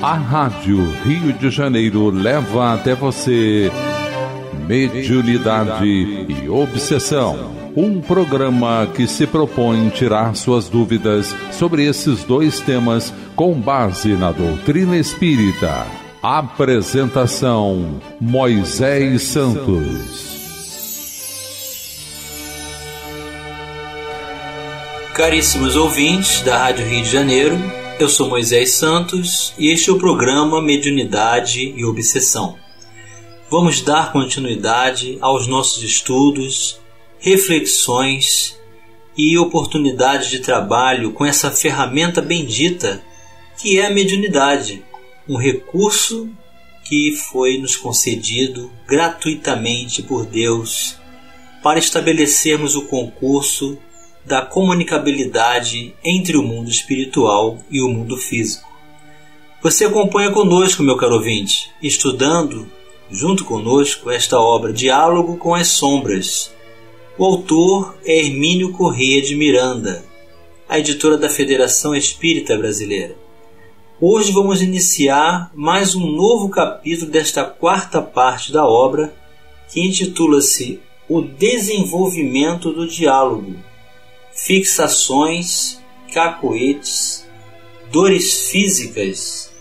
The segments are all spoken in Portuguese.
A Rádio Rio de Janeiro leva até você Mediunidade e Obsessão. Um programa que se propõe tirar suas dúvidas sobre esses dois temas com base na doutrina espírita. Apresentação: Moisés Santos. Caríssimos ouvintes da Rádio Rio de Janeiro, eu sou Moisés Santos e este é o programa Mediunidade e Obsessão. Vamos dar continuidade aos nossos estudos, reflexões e oportunidades de trabalho com essa ferramenta bendita que é a mediunidade, um recurso que foi nos concedido gratuitamente por Deus para estabelecermos o concurso da comunicabilidade entre o mundo espiritual e o mundo físico. Você acompanha conosco, meu caro ouvinte, estudando junto conosco esta obra Diálogo com as Sombras. O autor é Hermínio Corrêa de Miranda, a editora da Federação Espírita Brasileira. Hoje vamos iniciar mais um novo capítulo desta quarta parte da obra, que intitula-se O Desenvolvimento do Diálogo, Fixações, Cacoetes, Dores Físicas,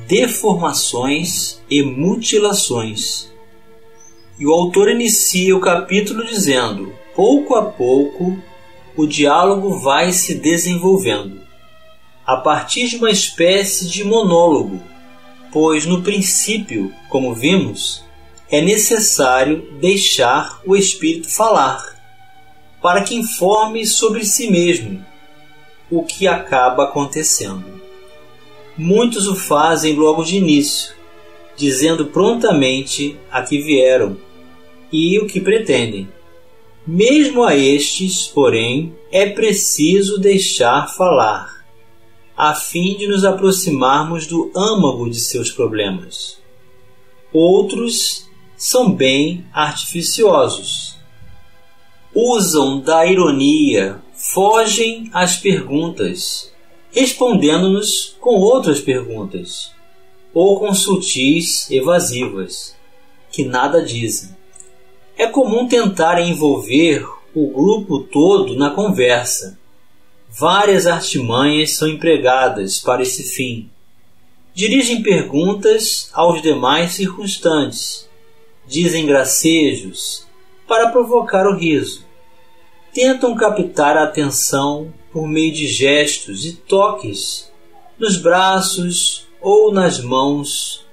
Deformações e Mutilações. E o autor inicia o capítulo dizendo: pouco a pouco o diálogo vai se desenvolvendo, a partir de uma espécie de monólogo, pois no princípio, como vimos, é necessário deixar o espírito falar, para que informe sobre si mesmo, o que acaba acontecendo. Muitos o fazem logo de início, dizendo prontamente a que vieram e o que pretendem. Mesmo a estes, porém, é preciso deixar falar, a fim de nos aproximarmos do âmago de seus problemas. Outros são bem artificiosos. Usam da ironia, fogem às perguntas, respondendo-nos com outras perguntas, ou com sutis evasivas, que nada dizem. É comum tentar envolver o grupo todo na conversa. Várias artimanhas são empregadas para esse fim. Dirigem perguntas aos demais circunstantes, dizem gracejos para provocar o riso. Tentam captar a atenção por meio de gestos e toques nos braços ou nas mãos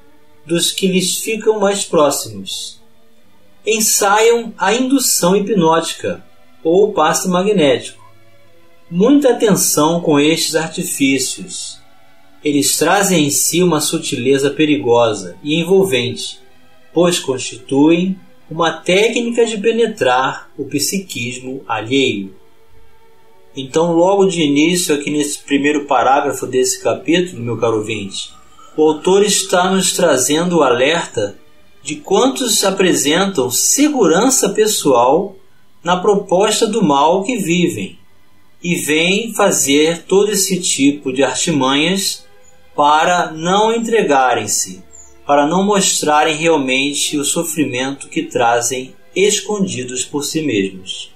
dos que lhes ficam mais próximos. Ensaiam a indução hipnótica ou passe magnético. Muita atenção com estes artifícios. Eles trazem em si uma sutileza perigosa e envolvente, pois constituem uma técnica de penetrar o psiquismo alheio. Então, logo de início, aqui nesse primeiro parágrafo desse capítulo, meu caro ouvinte, o autor está nos trazendo o alerta de quantos apresentam segurança pessoal na proposta do mal que vivem e vêm fazer todo esse tipo de artimanhas para não entregarem-se, para não mostrarem realmente o sofrimento que trazem escondidos por si mesmos.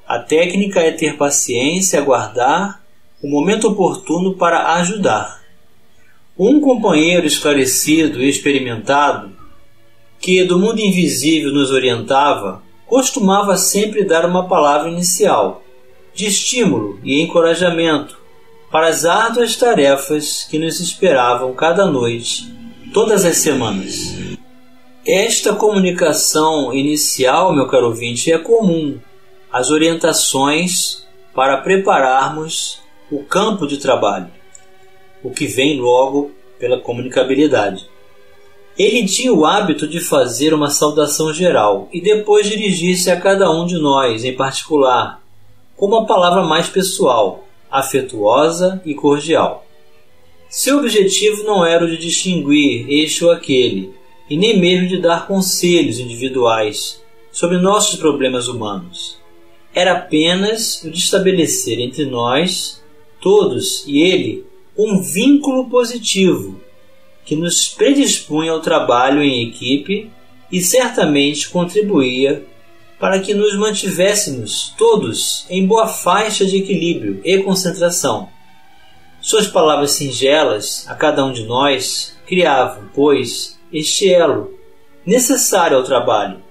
A técnica é ter paciência e aguardar o momento oportuno para ajudar. Um companheiro esclarecido e experimentado, que do mundo invisível nos orientava, costumava sempre dar uma palavra inicial, de estímulo e encorajamento para as árduas tarefas que nos esperavam cada noite, todas as semanas. Esta comunicação inicial, meu caro ouvinte, é comum às orientações para prepararmos o campo de trabalho, o que vem logo pela comunicabilidade. Ele tinha o hábito de fazer uma saudação geral e depois dirigir-se a cada um de nós em particular, com uma palavra mais pessoal, afetuosa e cordial. Seu objetivo não era o de distinguir este ou aquele, e nem mesmo de dar conselhos individuais sobre nossos problemas humanos. Era apenas o de estabelecer entre nós, todos e ele, um vínculo positivo, que nos predispunha ao trabalho em equipe e certamente contribuía para que nos mantivéssemos todos em boa faixa de equilíbrio e concentração. Suas palavras singelas a cada um de nós criavam, pois, este elo necessário ao trabalho.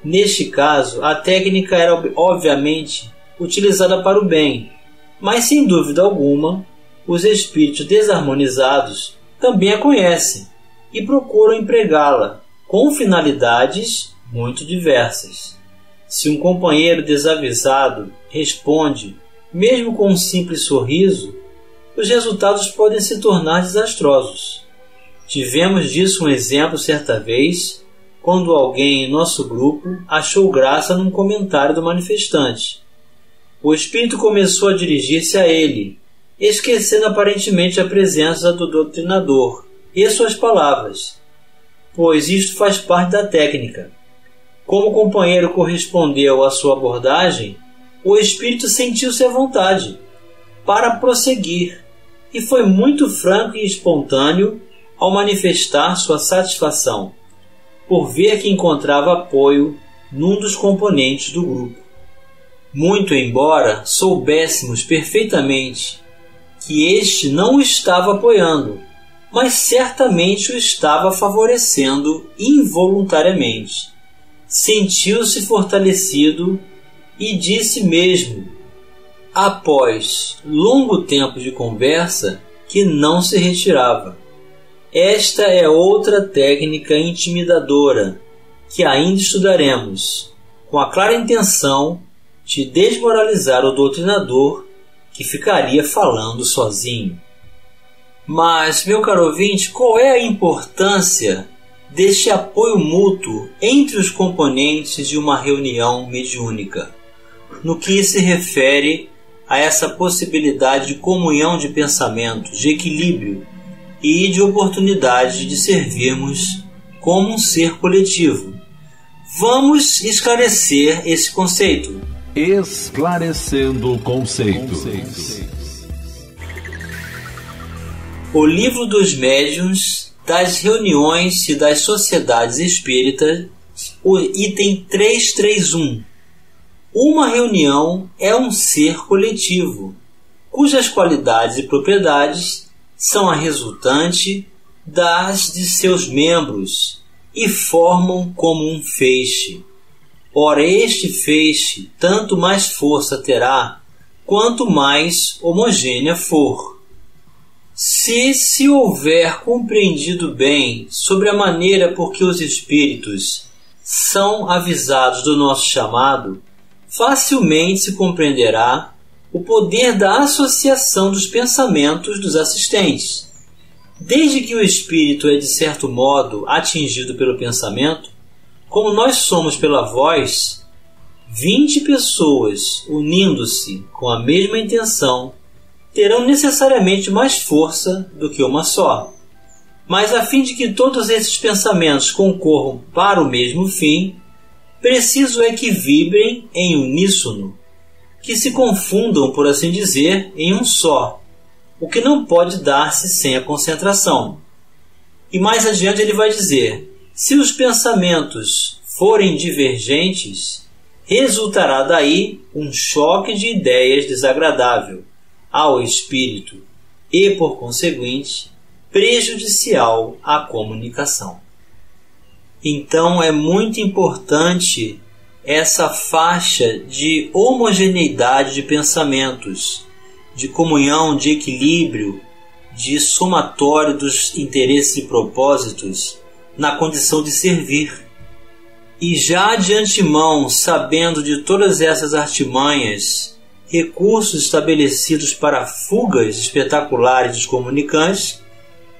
Neste caso, a técnica era obviamente utilizada para o bem, mas sem dúvida alguma, os espíritos desarmonizados também a conhecem e procuram empregá-la com finalidades muito diversas. Se um companheiro desavisado responde, mesmo com um simples sorriso, os resultados podem se tornar desastrosos. Tivemos disso um exemplo certa vez, quando alguém em nosso grupo achou graça num comentário do manifestante. O espírito começou a dirigir-se a ele, esquecendo aparentemente a presença do doutrinador e suas palavras, pois isto faz parte da técnica. Como o companheiro correspondeu à sua abordagem, o espírito sentiu-se à vontade para prosseguir e foi muito franco e espontâneo ao manifestar sua satisfação por ver que encontrava apoio num dos componentes do grupo. Muito embora soubéssemos perfeitamente que este não o estava apoiando, mas certamente o estava favorecendo involuntariamente. Sentiu-se fortalecido e disse mesmo, após longo tempo de conversa, que não se retirava. Esta é outra técnica intimidadora que ainda estudaremos, com a clara intenção de desmoralizar o doutrinador que ficaria falando sozinho. Mas, meu caro ouvinte, qual é a importância deste apoio mútuo entre os componentes de uma reunião mediúnica, no que se refere a essa possibilidade de comunhão de pensamentos, de equilíbrio e de oportunidade de servirmos como um ser coletivo? Vamos esclarecer esse conceito. Esclarecendo conceitos. O Livro dos Médiuns, das Reuniões e das Sociedades Espíritas, o item 331. Uma reunião é um ser coletivo, cujas qualidades e propriedades são a resultante das de seus membros e formam como um feixe. Ora, este feixe tanto mais força terá, quanto mais homogênea for. Se houver compreendido bem sobre a maneira por que os espíritos são avisados do nosso chamado, facilmente se compreenderá o poder da associação dos pensamentos dos assistentes. Desde que o espírito é de certo modo atingido pelo pensamento, como nós somos pela voz, 20 pessoas unindo-se com a mesma intenção terão necessariamente mais força do que uma só. Mas a fim de que todos esses pensamentos concorram para o mesmo fim, preciso é que vibrem em uníssono, que se confundam, por assim dizer, em um só, o que não pode dar-se sem a concentração. E mais adiante ele vai dizer, se os pensamentos forem divergentes, resultará daí um choque de ideias desagradável ao espírito e, por conseguinte, prejudicial à comunicação. Então é muito importante essa faixa de homogeneidade de pensamentos, de comunhão, de equilíbrio, de somatório dos interesses e propósitos na condição de servir. E já de antemão, sabendo de todas essas artimanhas, recursos estabelecidos para fugas espetaculares dos comunicantes,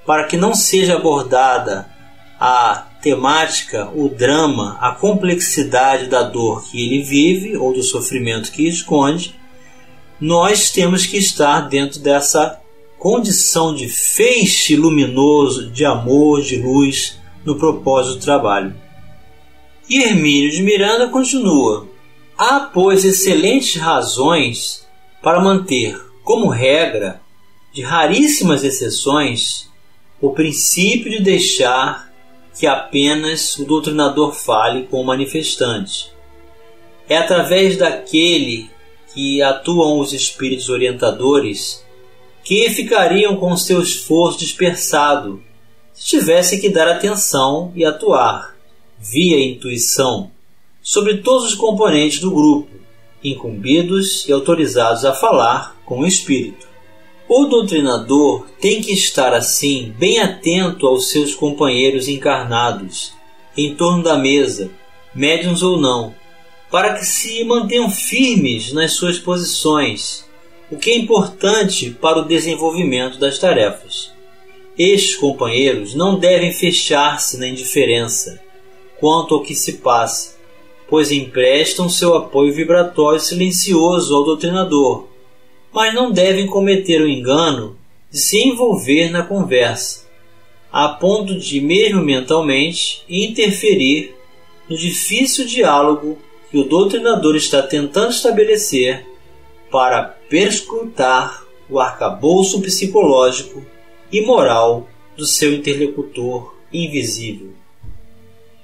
para que não seja abordada a temática, o drama, a complexidade da dor que ele vive ou do sofrimento que esconde, nós temos que estar dentro dessa condição de feixe luminoso, de amor, de luz, no propósito do trabalho. E Hermínio de Miranda continua: há, pois, excelentes razões para manter, como regra, de raríssimas exceções, o princípio de deixar que apenas o doutrinador fale com o manifestante. É através daquele que atuam os espíritos orientadores que ficariam com seu esforço dispersado se tivesse que dar atenção e atuar, via intuição, sobre todos os componentes do grupo, incumbidos e autorizados a falar com o espírito. O doutrinador tem que estar, assim, bem atento aos seus companheiros encarnados, em torno da mesa, médiuns ou não, para que se mantenham firmes nas suas posições, o que é importante para o desenvolvimento das tarefas. Estes companheiros não devem fechar-se na indiferença quanto ao que se passa, pois emprestam seu apoio vibratório silencioso ao doutrinador, mas não devem cometer o engano de se envolver na conversa, a ponto de, mesmo mentalmente, interferir no difícil diálogo que o doutrinador está tentando estabelecer para perscrutar o arcabouço psicológico e moral do seu interlocutor invisível.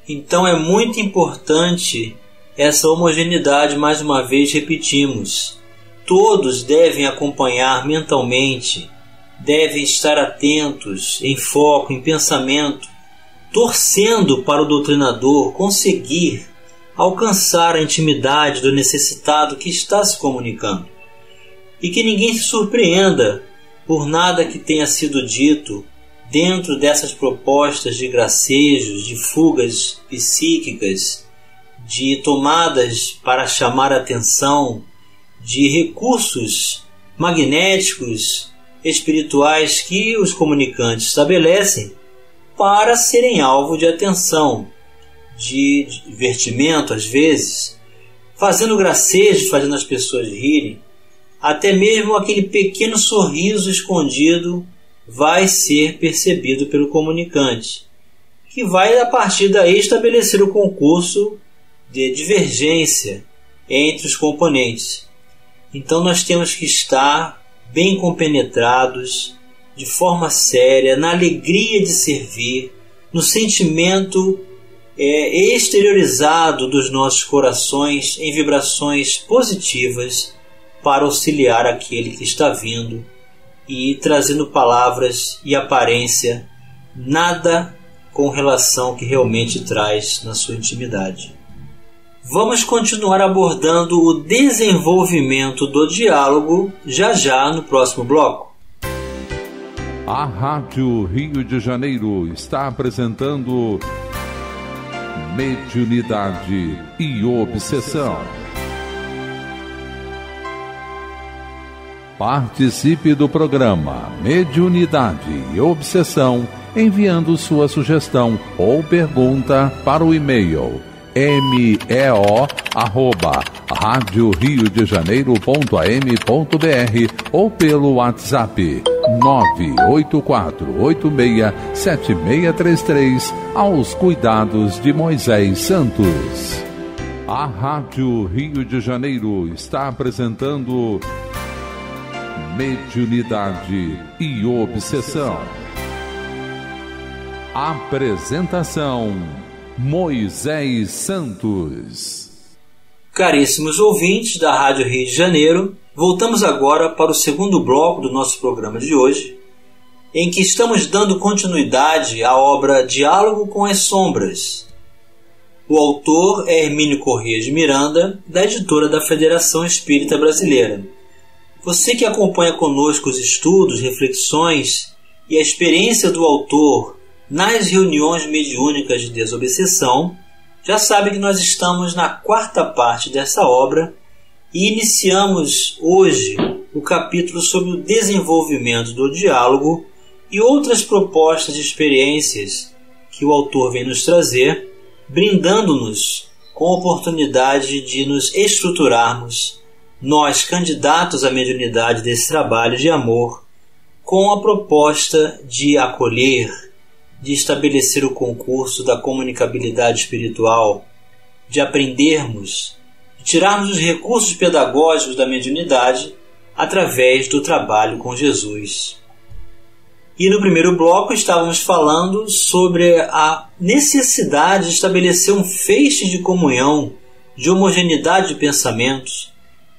Então é muito importante essa homogeneidade, mais uma vez repetimos. Todos devem acompanhar mentalmente, devem estar atentos, em foco, em pensamento, torcendo para o doutrinador conseguir alcançar a intimidade do necessitado que está se comunicando. E que ninguém se surpreenda por nada que tenha sido dito dentro dessas propostas de gracejos, de fugas psíquicas, de tomadas para chamar a atenção, de recursos magnéticos, espirituais que os comunicantes estabelecem para serem alvo de atenção, de divertimento às vezes, fazendo gracejos, fazendo as pessoas rirem. Até mesmo aquele pequeno sorriso escondido vai ser percebido pelo comunicante, que vai a partir daí estabelecer o concurso de divergência entre os componentes. Então nós temos que estar bem compenetrados, de forma séria, na alegria de servir, no sentimento exteriorizado dos nossos corações em vibrações positivas para auxiliar aquele que está vindo e trazendo palavras e aparência, nada com relação ao que realmente traz na sua intimidade. Vamos continuar abordando o desenvolvimento do diálogo já no próximo bloco. A Rádio Rio de Janeiro está apresentando Mediunidade e Obsessão. Participe do programa Mediunidade e Obsessão enviando sua sugestão ou pergunta para o e-mail meo@radioriodejaneiro.am.br ou pelo WhatsApp 984867633 aos cuidados de Moisés Santos. A Rádio Rio de Janeiro está apresentando Mediunidade e Obsessão. Apresentação: Moisés Santos. Caríssimos ouvintes da Rádio Rio de Janeiro, voltamos agora para o segundo bloco do nosso programa de hoje, em que estamos dando continuidade à obra Diálogo com as Sombras. O autor é Hermínio Corrêa de Miranda, da editora da Federação Espírita Brasileira. Você que acompanha conosco os estudos, reflexões e a experiência do autor nas reuniões mediúnicas de desobsessão, já sabe que nós estamos na quarta parte dessa obra e iniciamos hoje o capítulo sobre o desenvolvimento do diálogo e outras propostas de experiências que o autor vem nos trazer, brindando-nos com a oportunidade de nos estruturarmos, nós candidatos à mediunidade desse trabalho de amor, com a proposta de acolher, de estabelecer o concurso da comunicabilidade espiritual, de aprendermos, de tirarmos os recursos pedagógicos da mediunidade através do trabalho com Jesus. E no primeiro bloco estávamos falando sobre a necessidade de estabelecer um feixe de comunhão, de homogeneidade de pensamentos,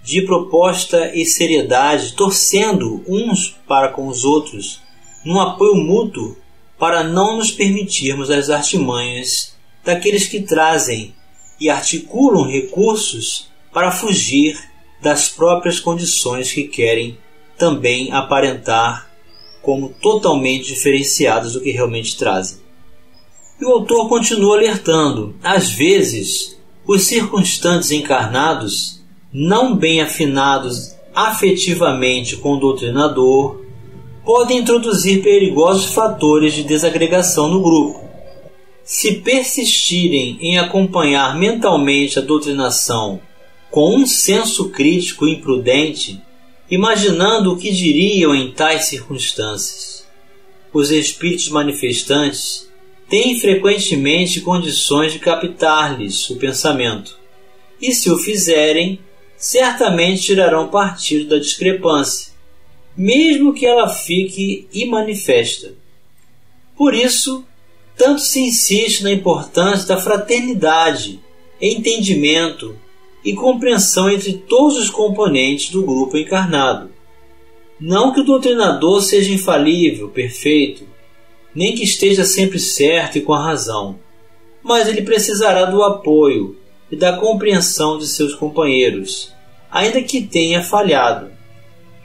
de proposta e seriedade, torcendo uns para com os outros, num apoio mútuo para não nos permitirmos as artimanhas daqueles que trazem e articulam recursos para fugir das próprias condições que querem também aparentar como totalmente diferenciadas do que realmente trazem. E o autor continua alertando: às vezes, os circunstantes encarnados, não bem afinados afetivamente com o doutrinador, podem introduzir perigosos fatores de desagregação no grupo. Se persistirem em acompanhar mentalmente a doutrinação com um senso crítico imprudente, imaginando o que diriam em tais circunstâncias, os espíritos manifestantes têm frequentemente condições de captar-lhes o pensamento, e se o fizerem, certamente tirarão partido da discrepância, mesmo que ela fique imanifesta. Por isso, tanto se insiste na importância da fraternidade, entendimento e compreensão entre todos os componentes do grupo encarnado. Não que o doutrinador seja infalível, perfeito, nem que esteja sempre certo e com a razão, mas ele precisará do apoio e da compreensão de seus companheiros, ainda que tenha falhado.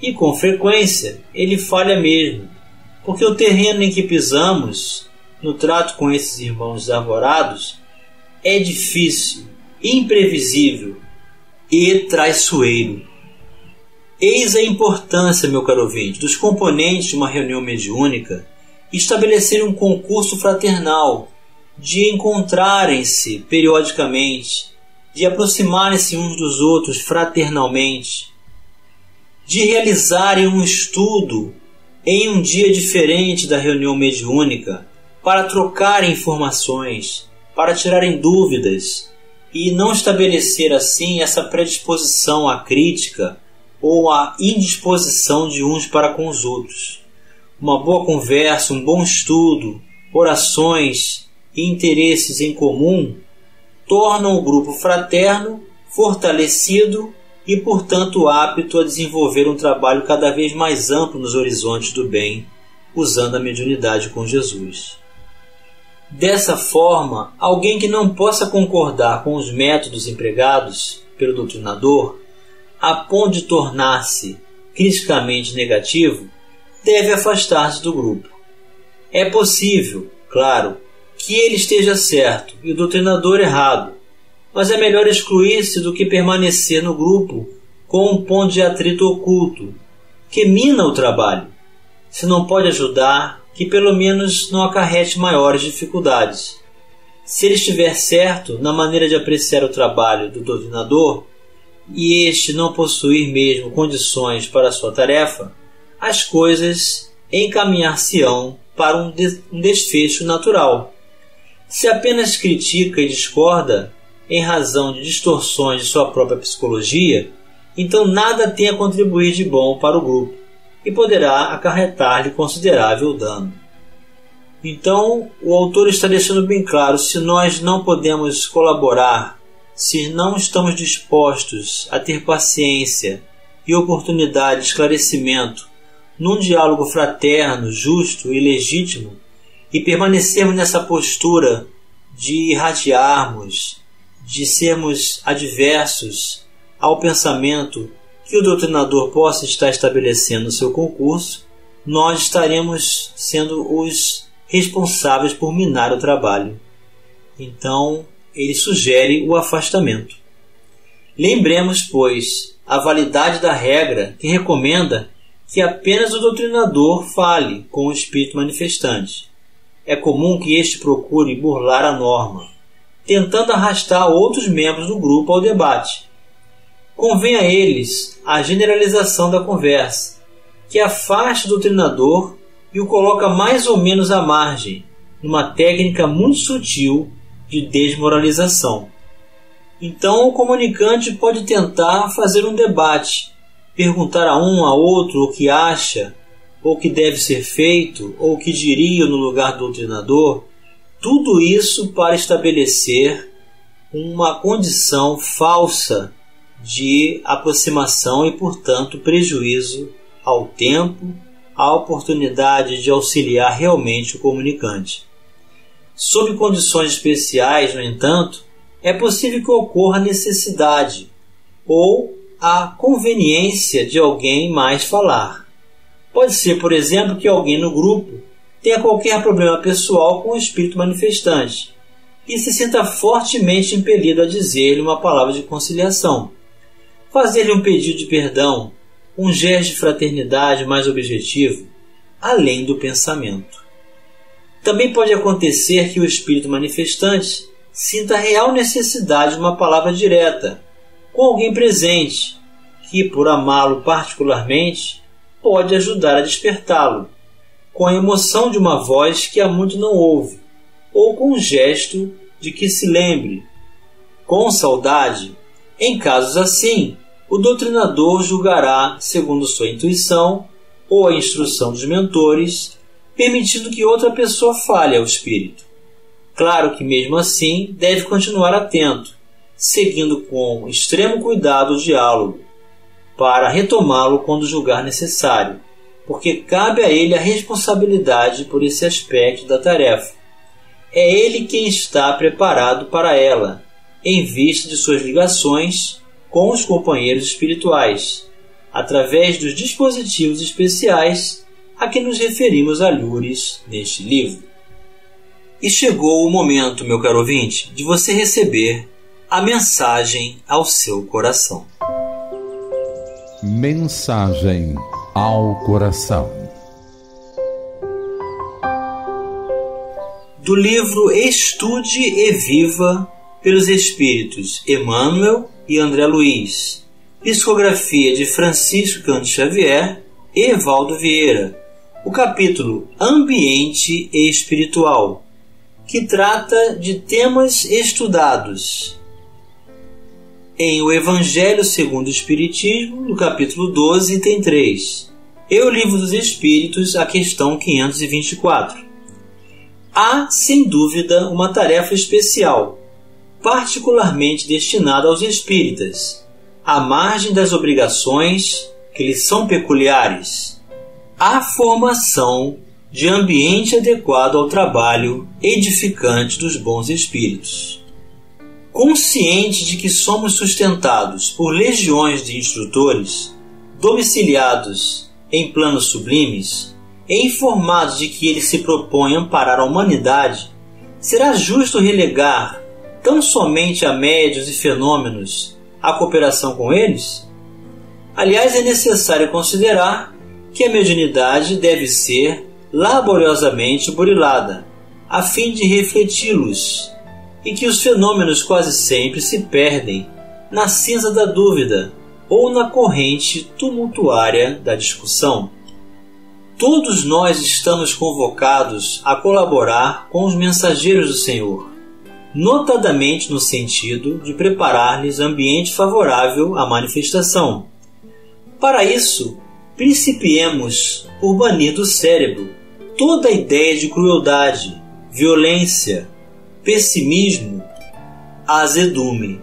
E com frequência ele falha mesmo, porque o terreno em que pisamos, no trato com esses irmãos arvorados, é difícil, imprevisível e traiçoeiro. Eis a importância, meu caro ouvinte, dos componentes de uma reunião mediúnica estabelecerem um concurso fraternal, de encontrarem-se periodicamente, de aproximarem-se uns dos outros fraternalmente, de realizarem um estudo em um dia diferente da reunião mediúnica, para trocarem informações, para tirarem dúvidas, e não estabelecer assim essa predisposição à crítica ou à indisposição de uns para com os outros. Uma boa conversa, um bom estudo, orações e interesses em comum tornam o grupo fraterno, fortalecido e, portanto, apto a desenvolver um trabalho cada vez mais amplo nos horizontes do bem, usando a mediunidade com Jesus. Dessa forma, alguém que não possa concordar com os métodos empregados pelo doutrinador, a ponto de tornar-se criticamente negativo, deve afastar-se do grupo. É possível, claro, que ele esteja certo e o doutrinador errado, mas é melhor excluir-se do que permanecer no grupo com um ponto de atrito oculto, que mina o trabalho. Se não pode ajudar, que pelo menos não acarrete maiores dificuldades. Se ele estiver certo na maneira de apreciar o trabalho do doutrinador, e este não possuir mesmo condições para a sua tarefa, as coisas encaminhar-se-ão para um desfecho natural. Se apenas critica e discorda em razão de distorções de sua própria psicologia, então nada tem a contribuir de bom para o grupo e poderá acarretar-lhe considerável dano. Então, o autor está deixando bem claro: se nós não podemos colaborar, se não estamos dispostos a ter paciência e oportunidade de esclarecimento num diálogo fraterno, justo e legítimo, e permanecermos nessa postura de irradiarmos, de sermos adversos ao pensamento que o doutrinador possa estar estabelecendo no seu concurso, nós estaremos sendo os responsáveis por minar o trabalho. Então, ele sugere o afastamento. Lembremos, pois, a validade da regra que recomenda que apenas o doutrinador fale com o espírito manifestante. É comum que este procure burlar a norma, tentando arrastar outros membros do grupo ao debate. Convém a eles a generalização da conversa, que afasta o doutrinador e o coloca mais ou menos à margem, numa técnica muito sutil de desmoralização. Então o comunicante pode tentar fazer um debate, perguntar a um a outro o que acha, ou que deve ser feito, ou que diriam no lugar do doutrinador, tudo isso para estabelecer uma condição falsa de aproximação e, portanto, prejuízo ao tempo, à oportunidade de auxiliar realmente o comunicante. Sob condições especiais, no entanto, é possível que ocorra a necessidade ou a conveniência de alguém mais falar. Pode ser, por exemplo, que alguém no grupo tenha qualquer problema pessoal com o espírito manifestante e se sinta fortemente impelido a dizer-lhe uma palavra de conciliação, fazer-lhe um pedido de perdão, um gesto de fraternidade mais objetivo, além do pensamento. Também pode acontecer que o espírito manifestante sinta real necessidade de uma palavra direta com alguém presente, que, por amá-lo particularmente, pode ajudar a despertá-lo, com a emoção de uma voz que há muito não ouve, ou com um gesto de que se lembre. Com saudade, em casos assim, o doutrinador julgará segundo sua intuição ou a instrução dos mentores, permitindo que outra pessoa fale ao espírito. Claro que, mesmo assim, deve continuar atento, seguindo com extremo cuidado o diálogo, para retomá-lo quando julgar necessário, porque cabe a ele a responsabilidade por esse aspecto da tarefa. É ele quem está preparado para ela, em vista de suas ligações com os companheiros espirituais, através dos dispositivos especiais a que nos referimos alhures neste livro. E chegou o momento, meu caro ouvinte, de você receber a mensagem ao seu coração. Mensagem ao coração. Do livro Estude e Viva, pelos espíritos Emmanuel e André Luiz, psicografia de Francisco Cândido Xavier e Evaldo Vieira, o capítulo Ambiente Espiritual, que trata de temas estudados em O Evangelho segundo o Espiritismo, no capítulo 12, item 3, e o Livro dos Espíritos, a questão 524. Há, sem dúvida, uma tarefa especial, particularmente destinada aos espíritas, à margem das obrigações que lhes são peculiares, a formação de ambiente adequado ao trabalho edificante dos bons espíritos. Consciente de que somos sustentados por legiões de instrutores, domiciliados em planos sublimes, e informados de que eles se propõem amparar a humanidade, será justo relegar tão somente a médiuns e fenômenos a cooperação com eles? Aliás, é necessário considerar que a mediunidade deve ser laboriosamente burilada, a fim de refleti-los, e que os fenômenos quase sempre se perdem na cinza da dúvida ou na corrente tumultuária da discussão. Todos nós estamos convocados a colaborar com os mensageiros do Senhor, notadamente no sentido de preparar-lhes ambiente favorável à manifestação. Para isso, principiemos por banir do cérebro toda a ideia de crueldade, violência, pessimismo, azedume.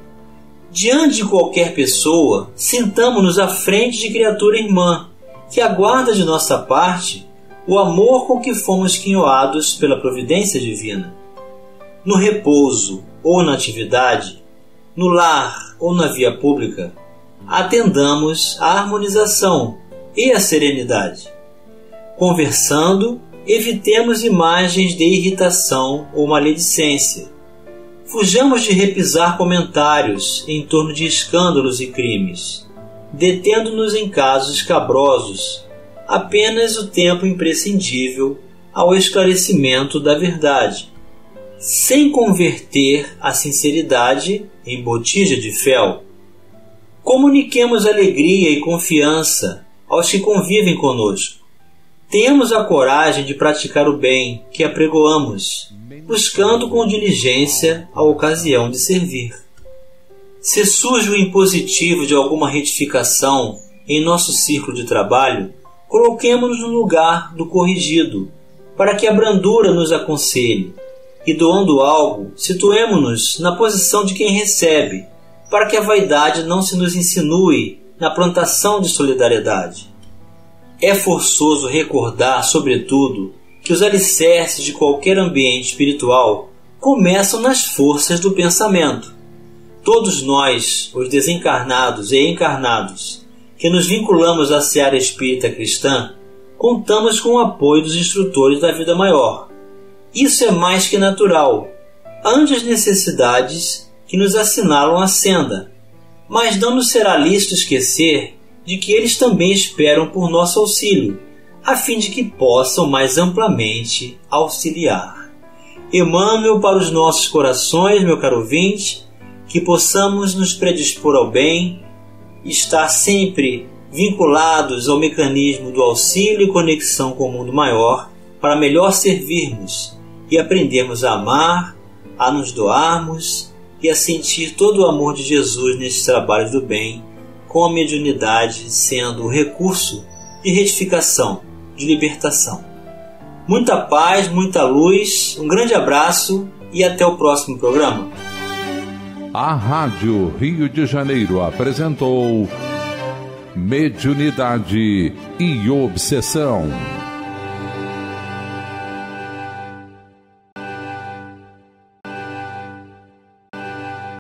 Diante de qualquer pessoa, sintamo-nos à frente de criatura irmã, que aguarda de nossa parte o amor com que fomos quinhoados pela providência divina. No repouso ou na atividade, no lar ou na via pública, atendamos à harmonização e à serenidade. Conversando, evitemos imagens de irritação ou maledicência. Fujamos de repisar comentários em torno de escândalos e crimes, detendo-nos em casos escabrosos apenas o tempo imprescindível ao esclarecimento da verdade, sem converter a sinceridade em botija de fel. Comuniquemos alegria e confiança aos que convivem conosco. Tenhamos a coragem de praticar o bem que apregoamos, buscando com diligência a ocasião de servir. Se surge o impositivo de alguma retificação em nosso círculo de trabalho, coloquemo-nos no lugar do corrigido, para que a brandura nos aconselhe, e doando algo, situemo-nos na posição de quem recebe, para que a vaidade não se nos insinue na plantação de solidariedade. É forçoso recordar, sobretudo, que os alicerces de qualquer ambiente espiritual começam nas forças do pensamento. Todos nós, os desencarnados e encarnados, que nos vinculamos à seara espírita cristã, contamos com o apoio dos instrutores da vida maior. Isso é mais que natural, ante as necessidades que nos assinalam a senda, mas não nos será lícito esquecer de que eles também esperam por nosso auxílio, a fim de que possam mais amplamente auxiliar. Emmanuel para os nossos corações, meu caro ouvinte, que possamos nos predispor ao bem, estar sempre vinculados ao mecanismo do auxílio e conexão com o mundo maior, para melhor servirmos e aprendermos a amar, a nos doarmos e a sentir todo o amor de Jesus nesses trabalhos do bem, com a mediunidade sendo o recurso de retificação, de libertação. Muita paz, muita luz, um grande abraço e até o próximo programa. A Rádio Rio de Janeiro apresentou Mediunidade e Obsessão.